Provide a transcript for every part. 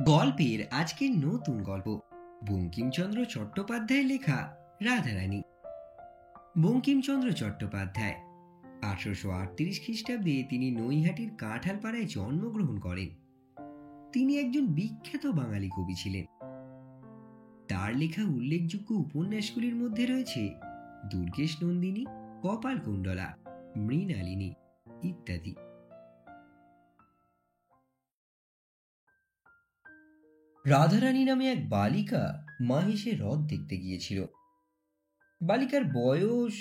গল্পের আজকের নতুন গল্প বঙ্কিমচন্দ্র চট্টোপাধ্যায়ের লেখা রাধারানী। বঙ্কিমচন্দ্র চট্টোপাধ্যায় 1838 খ্রিস্টাব্দে তিনি নৈহাটির কাঁঠালপাড়ায় জন্মগ্রহণ করেন। তিনি একজন বিখ্যাত বাঙালি কবি ছিলেন। তার লেখা উল্লেখযোগ্য উপন্যাসগুলির মধ্যে রয়েছে দুর্গেশ নন্দিনী, কপালকুণ্ডলা, মৃণালিনী ইত্যাদি। রাধারানী নামে এক বালিকা মাহেশে হ্রদ দেখতে গিয়েছিল। বালিকার বয়স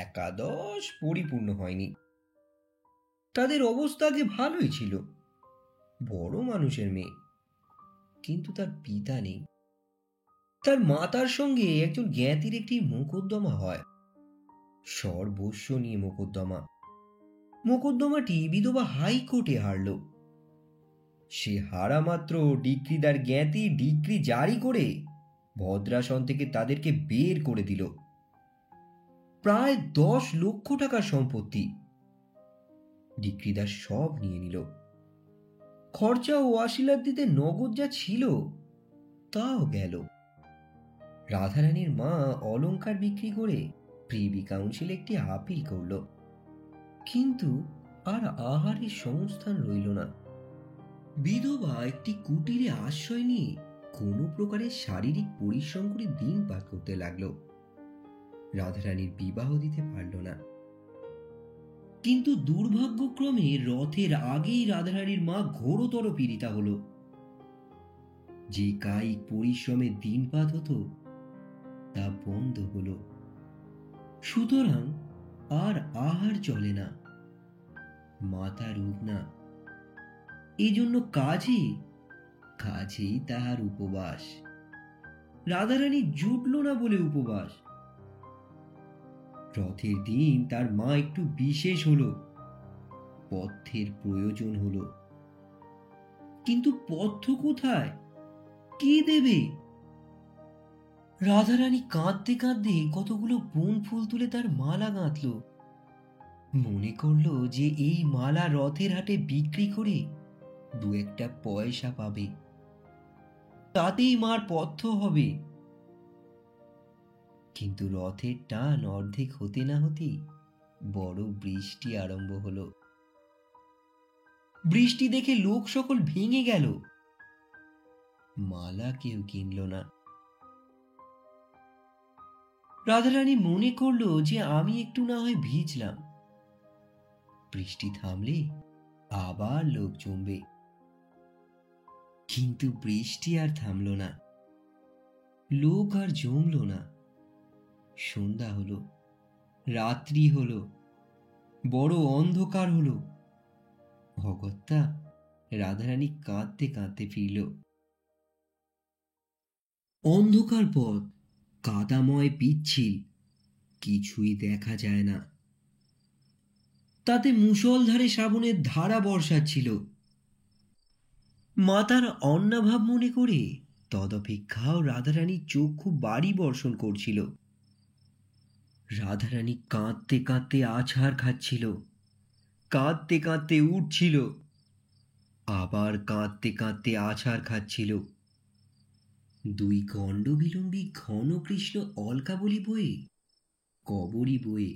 একাদশ পরিপূর্ণ হয়নি। তাদের অবস্থা আগে ভালোই ছিল, বড় মানুষের মেয়ে, কিন্তু তার পিতা নেই। তার মাতার সঙ্গে একজন জ্ঞাতির একটি মোকদ্দমা হয়, সর্বস্ব নিয়ে মোকদ্দমা। মোকদ্দমাটি বিধবা হাইকোর্টে হারল। সে হারা মাত্র ডিক্রিদার জ্ঞাতি ডিক্রি জারি করে ভদ্রাসন থেকে তাদেরকে বের করে দিল। প্রায় 10 লক্ষ টাকার সম্পত্তি ডিক্রিদার সব নিয়ে নিল। খরচা ও আশীর্বাদ দিতে নগদ যা ছিল তাও গেল। রাধারানীর মা অলংকার বিক্রি করে প্রিভি কাউন্সিলে একটি আপিল করল, কিন্তু আর আহারের সংস্থান রইল না। বিধবা একটি কুটিরে আশ্রয় নিয়ে কোনো প্রকারের শারীরিক পরিশ্রম করে দিন পার করতে লাগলো। রাধারানীর বিবাহ দিতে পারল না। কিন্তু দুর্ভাগ্যক্রমে রথের আগেই রাধারানীর মা ঘোরতর পীড়িতা হলো। যে কায়িক পরিশ্রমে দিনপাত হতো তা বন্ধ হলো। সুতরাং আর আহার চলে না, মাতা রূপ না। এজন্য কাজেই তাহার উপবাস। রাধারানী জুটল না বলে উপবাস। রথের দিন তার মা একটু বিশেষ হলো, পথ্যের প্রয়োজন হলো। কিন্তু পথ্য কোথায়, কে দেবে? রাধারানী কাঁদতে কাঁদতে কতগুলো বন ফুল তুলে তার মালা গাঁথল। মনে করলো যে এই মালা রথের হাটে বিক্রি করে 2-1 পয়সা পাবে, তাতেই মার পথ্য হবে। কিন্তু রথের টান অর্ধেক হতে না হতেই বড় বৃষ্টি আরম্ভ হলো। বৃষ্টি দেখে লোক সকল ভেঙে গেল। মালা কেউ কিনল না। রাধারানী মনে করলো যে আমি একটু না হয় ভিজলাম, বৃষ্টি থামলে আবার লোক জমবে। কিন্তু বৃষ্টি আর থামল না, লোক আর জমল না। সন্ধ্যা হলো, রাত্রি হলো, বড় অন্ধকার হলো। অগত্যা রাধারানী কাঁদতে কাঁদতে ফিরল। অন্ধকার পথ, কাদাময় পিচ্ছিল, কিছুই দেখা যায় না। তাতে মুষলধারে শ্রাবণের ধারা বর্ষাচ্ছিল। মাতার অন্নাভাব মনে করে তদপেক্ষাও রাধারানীর চক্ষু বাড়ি বর্ষণ করছিল। রাধারানী কাঁদতে কাঁদতে আছাড় খাচ্ছিল, কাঁদতে কাঁদতে উঠছিল, আবার কাঁদতে কাঁদতে আছাড় খাচ্ছিল। 2 গণ্ডবিলম্বী ঘন কৃষ্ণ অলকাবলি বয়ে, কবরী বয়ে,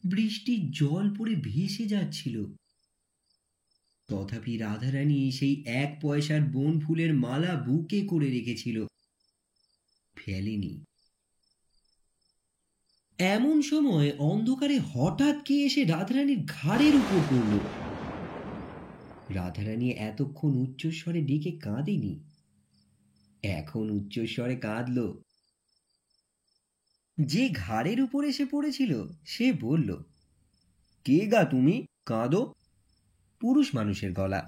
বৃষ্টির জল পড়ে ভেসে যাচ্ছিল। তথাপি রাধারানী সেই 1 পয়সার বন ফুলের মালা বুকে করে রেখেছিল, ফেলেনি। এমন সময় অন্ধকারে হঠাৎ কে এসে রাধারানীর ঘাড়ের উপর পড়ল। রাধারানী এতক্ষণ উচ্চস্বরে ডেকে কাঁদেনি, এখন উচ্চস্বরে কাঁদল। যে ঘাড়ের উপর এসে পড়েছিল সে বলল, কে গা তুমি, কাঁদো? পুরুষ মানুষের গলা,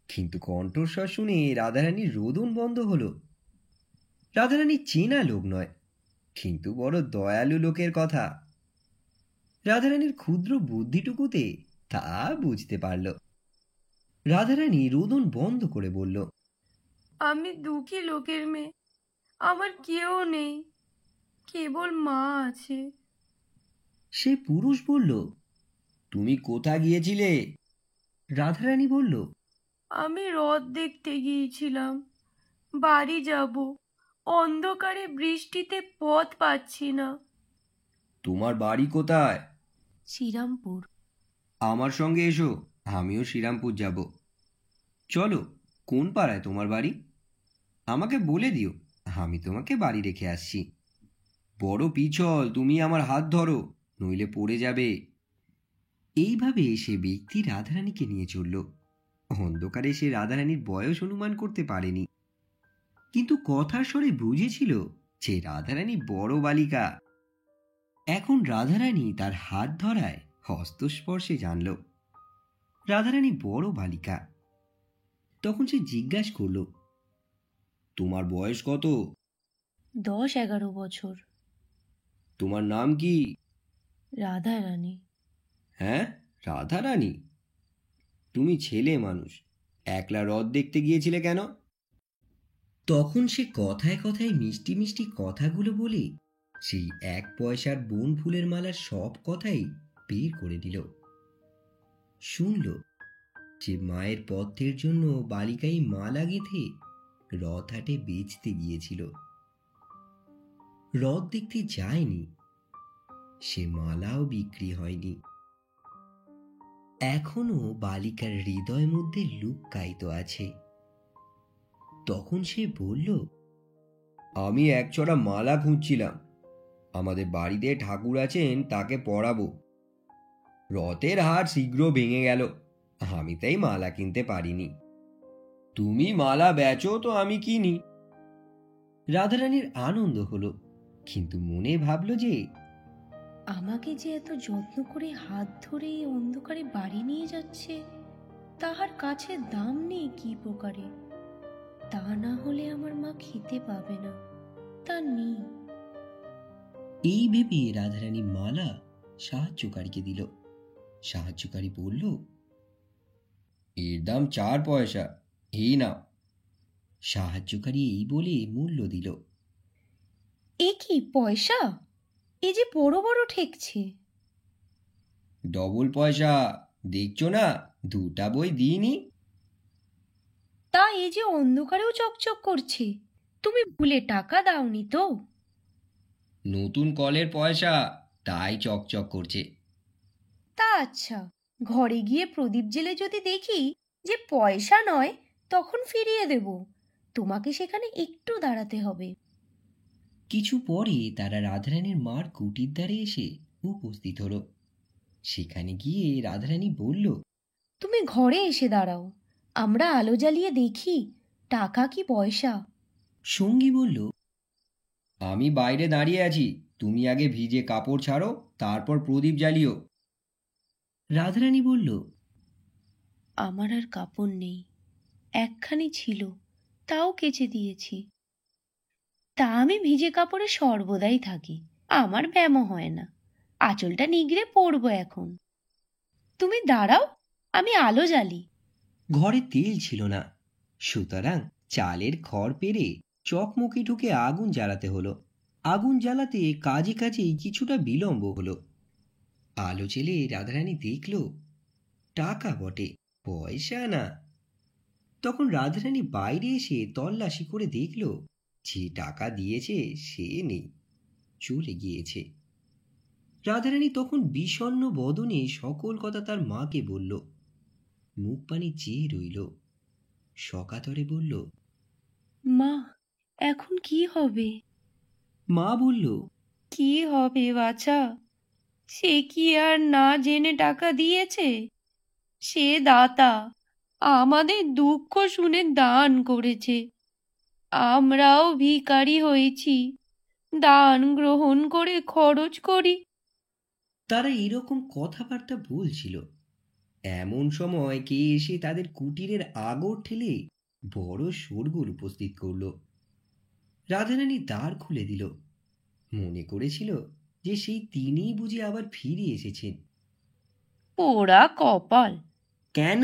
কিন্তু কণ্ঠস্বর শুনে রাধারানীর রোদন বন্ধ হলো। রাধারানী চেনা লোক নয়, কিন্তু বড় দয়ালু লোকের কথা। রাধারানীর ক্ষুদ্র বুদ্ধিটুকুতে তা বুঝতে পারল। রাধারানী রোদন বন্ধ করে বলল, আমি দুঃখী লোকের মেয়ে, আমার কেউ নেই, কেবল মা আছে। সে পুরুষ বলল, তুমি কোথা গিয়েছিলে? রাধারানী বলল, আমি রথ দেখতে গিয়েছিলাম, বাড়ি যাব, অন্ধকারে বৃষ্টিতে পথ পাচ্ছি না। তোমার বাড়ি কোথায়? শ্রীরামপুর। আমার সঙ্গে এসো, আমিও শ্রীরামপুর যাব। চলো, কোন পাড়ায় তোমার বাড়ি? আমাকে বলে দিও, আমি তোমাকে বাড়ি রেখে আসছি। বড় পিছল, তুমি আমার হাত ধরো, নইলে পড়ে যাবে। এইভাবে সে ব্যক্তি রাধারানীকে নিয়ে চলল। অন্ধকারে সে রাধারানীর বয়স অনুমান করতে পারেনি, কিন্তু কথার স্বরে বুঝেছিল যে রাধারানী বড় বালিকা। এখন রাধারানী তার হাত ধরায় হস্তস্পর্শে জানল রাধারানী বড় বালিকা। তখন সে জিজ্ঞাসা করল, তোমার বয়স কত? 10-11 বছর। তোমার নাম কি? রাধারানী। হ্যাঁ, রাধারানী? তুমি ছেলে মানুষ, একলা রথ দেখতে গিয়েছিলে কেন? তখন সে কথায় কথায় মিষ্টি মিষ্টি কথাগুলো বলে সেই 1 পয়সার বন ফুলের মালার সব কথাই বের করে দিল। শুনল যে মায়ের পথ্যের জন্য বালিকাই মালা গেঁথে রথ হাটে বেচতে গিয়েছিল। রথ দেখতে যায়নি, সে মালাও বিক্রি হয়নি। এখনো বালিকার হৃদয় মধ্যে লুক্কায়িত আছে। তখন সে বলল, আমি একছড়া মালা খুঁজছিলাম, আমাদের বাড়িতে ঠাকুর আছেন, তাকে পরাবো। রথের হাট শীঘ্র ভেঙে গেল, আমি তাই মালা কিনতে পারিনি। তুমি মালা বেচো তো আমি কিনি। রাধারানীর আনন্দ হলো, কিন্তু মনে ভাবল যে আমাকে যে এত যত্ন করে হাত ধরে এই অন্ধকারে বাড়ি নিয়ে যাচ্ছে, তাহার কাছে দাম নেই কি প্রকারে? তা না হলে আমার মা খেতে পাবে না, তা নেই। এই ভেবে রাধারানী মালা সাহায্যকারীকে দিল। সাহায্যকারী বলল, এর দাম 4 পয়সা, এই নাও। সাহায্যকারী এই বলে মূল্য দিল। এ কি পয়সা? এ যে বড় বড় ঠেকছে। ডবল পয়সা, দেখছো না, 2টা বই দিইনি। তা এ যে অন্ধকারেও চকচক করছে, তুমি ভুলে টাকা দাওনি তো? নতুন কলের পয়সা, তাই চকচক করছে। তা আচ্ছা, ঘরে গিয়ে প্রদীপ জেলে যদি দেখি যে পয়সা নয়, তখন ফিরিয়ে দেব। তোমাকে সেখানে একটু দাঁড়াতে হবে। কিছু পরে তারা রাধারানীর মার কুটির দ্বারে এসে উপস্থিত হলো। সেখানে গিয়ে রাধারানী বলল, তুমি ঘরে এসে দাঁড়াও, আমরা আলো জ্বালিয়ে দেখি টাকা কি পয়সা। সঙ্গী বলল, আমি বাইরে দাঁড়িয়ে আছি, তুমি আগে ভিজে কাপড় ছাড়ো, তারপর প্রদীপ জ্বালিও। রাধারানী বলল, আমার আর কাপড় নেই, একখানি ছিল, তাও কেচে দিয়েছি। তা আমি ভিজে কাপড়ে সর্বদাই থাকি, আমার ব্যামো হয় না। আঁচলটা নিগড়ে পড়বো এখন। তুমি দাঁড়াও, আমি আলো জ্বালি। ঘরে তেল ছিল না, সুতরাং চালের খড় পেরে চকমকি ঢুকে আগুন জ্বালাতে হলো। আগুন জ্বালাতে কাজে কাজেই কিছুটা বিলম্ব হলো। আলো জ্বেলে রাধারানী দেখল টাকা বটে, পয়সা না। তখন রাধারানী বাইরে এসে তল্লাশি করে দেখল যে টাকা দিয়েছে সে নেই, চলে গিয়েছে। রাধারানী তখন বিষণ্ণ বদনে সকল কথা তার মাকে বলল। মুখ পানি চেয়ে রইল। সকাতরে বলল, মা, এখন কি হবে? মা বলল, কি হবে বাছা? সে কি আর না জেনে টাকা দিয়েছে? সে দাতা, আমাদের দুঃখ শুনে দান করেছে। আমরাও ভিখারি হয়েছি, দান গ্রহণ করে খরচ করি। তারা এরকম কথাবার্তা বলছিল, এমন সময় কে এসে তাদের কুটিরের আগর ঠেলে বড় শোরগোল উপস্থিত করল। রাধারানী দ্বার খুলে দিল, মনে করেছিল যে সেই তিনিই বুঝি আবার ফিরে এসেছেন। পোড়া কপাল, কেন?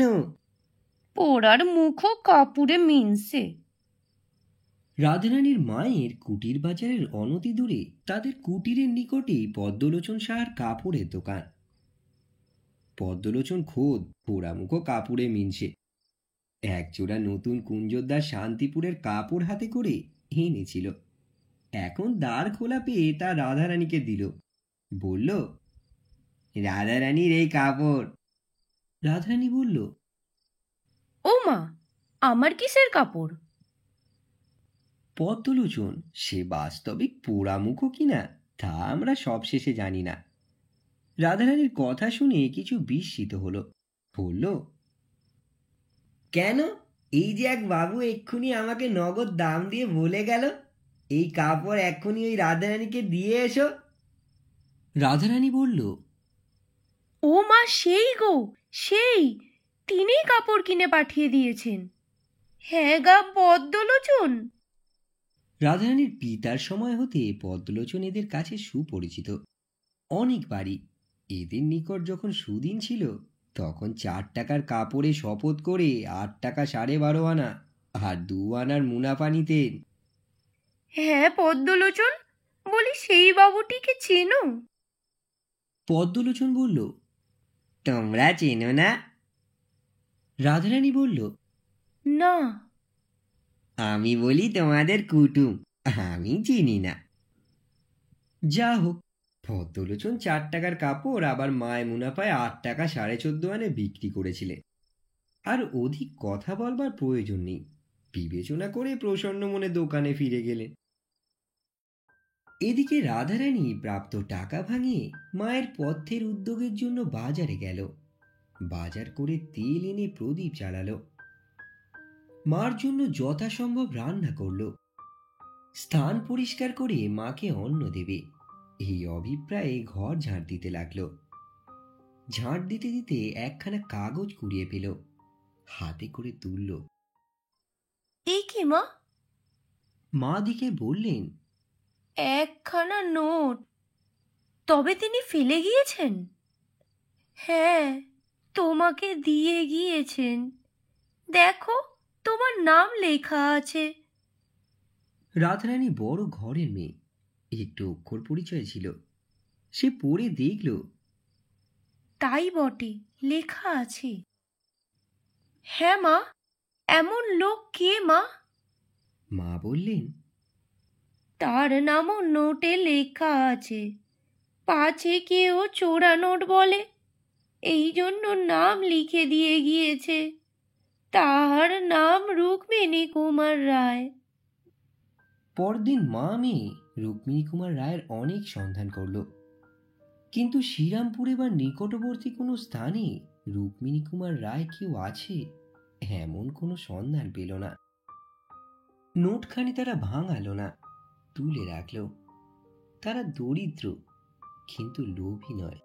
পোড়ার মুখও কাপুরে মিনছে। রাধারানীর মায়ের কুটির বাজারের অনতি দূরে তাদের কুটিরের নিকটেই পদ্মলোচন সাহার কাপড়ের দোকান। পদ্মলোচন খোদ পোড়ামুখো কাপড়ে মিনছে। একজোড়া নতুন কুঞ্জোদ্দার শান্তিপুরের কাপড় হাতে করে এনেছিল। এখন দ্বার খোলা পেয়ে তা রাধারানীকে দিল। বলল, রাধারানীর এই কাপড়। রাধারানী বলল, ও মা, আমার কিসের কাপড়? পদ্মলোচন সে বাস্তবিক পোড়ামুখো কিনা তা আমরা সবশেষে জানি না। রাধারানীর কথা শুনে কিছু বিস্মিত হলো। বলল, কেন? এই যে এক বাবু এক্ষুনি আমাকে নগদ দাম দিয়ে বলে গেল এই কাপড় এক্ষুনি ওই রাধারানীকে দিয়ে এসো। রাধারানী বলল, ও মা, সেই গো, সেই তিনিই কাপড় কিনে পাঠিয়ে দিয়েছেন। হ্যাঁ গা পদ্মলোচন। রাধারানীর পিতার সময় হতে পদ্মলোচন এদের কাছে সুপরিচিত। অনেকবারই এদের নিকট যখন সুদিন ছিল তখন 4 টাকার কাপড়ে শপথ করে 8 টাকা 12.5 আনা আর 2 আনার মুনাফা নিতেন। হ্যাঁ পদ্মলোচন, বলি সেই বাবুটিকে চেনো? পদ্মলোচন বলল, তোমরা চেনো না? রাধারানী বলল, না। আমি বলি তোমাদের কুটুম, আমি চিনি না। যা হোক, পদ্মলোচন 4 টাকার কাপড় আবার মায় মুনাফায় 8 টাকা 14.5 আনে বিক্রি করেছিলেন। আর অধিক কথা বলবার প্রয়োজন নেই, বিবেচনা করে প্রসন্ন মনে দোকানে ফিরে গেলেন। এদিকে রাধারানী প্রাপ্ত টাকা ভাঙিয়ে মায়ের পথ্যের উদ্যোগের জন্য বাজারে গেল। বাজার করে তেল এনে প্রদীপ জ্বালালো। মার জন্য যথাসম্ভব রান্না করলো। স্থান পরিষ্কার করে মাকে অন্ন দেবে এই অভিপ্রায়ে ঘর ঝাড় দিতে লাগলো। ঝাড় দিতে দিতে একখানা কাগজ কুড়িয়ে পেল, হাতে করে তুলল। এই কি মা? মা দিকে বললেন, একখানা নোট। তবে তিনি ফেলে গিয়েছেন? হ্যাঁ, তোমাকে দিয়ে গিয়েছেন। দেখো, তোমার নাম লেখা আছে। রাধারানী বড় ঘরের মেয়ে, একটু অক্ষর পরিচয় ছিল। সে পড়ে দেখল, তাই বটে, লেখা আছে। হ্যাঁ মা, এমন লোক কে মা? মা বললেন, তার নামও নোটে লেখা আছে, পাছে কেউ চোরা নোট বলে, এই জন্য নাম লিখে দিয়ে গিয়েছে। তাহার নাম রুক্মিণী কুমার রায়। পরদিন মা মেয়ে রুক্মিণী কুমার রায়ের অনেক সন্ধান করল, কিন্তু শ্রীরামপুরে বা নিকটবর্তী কোনো স্থানে রুক্মিণী কুমার রায় কেউ আছে এমন কোনো সন্ধান পেল না। নোটখানি তারা ভাঙালো না, তুলে রাখল। তারা দরিদ্র, কিন্তু লোভী নয়।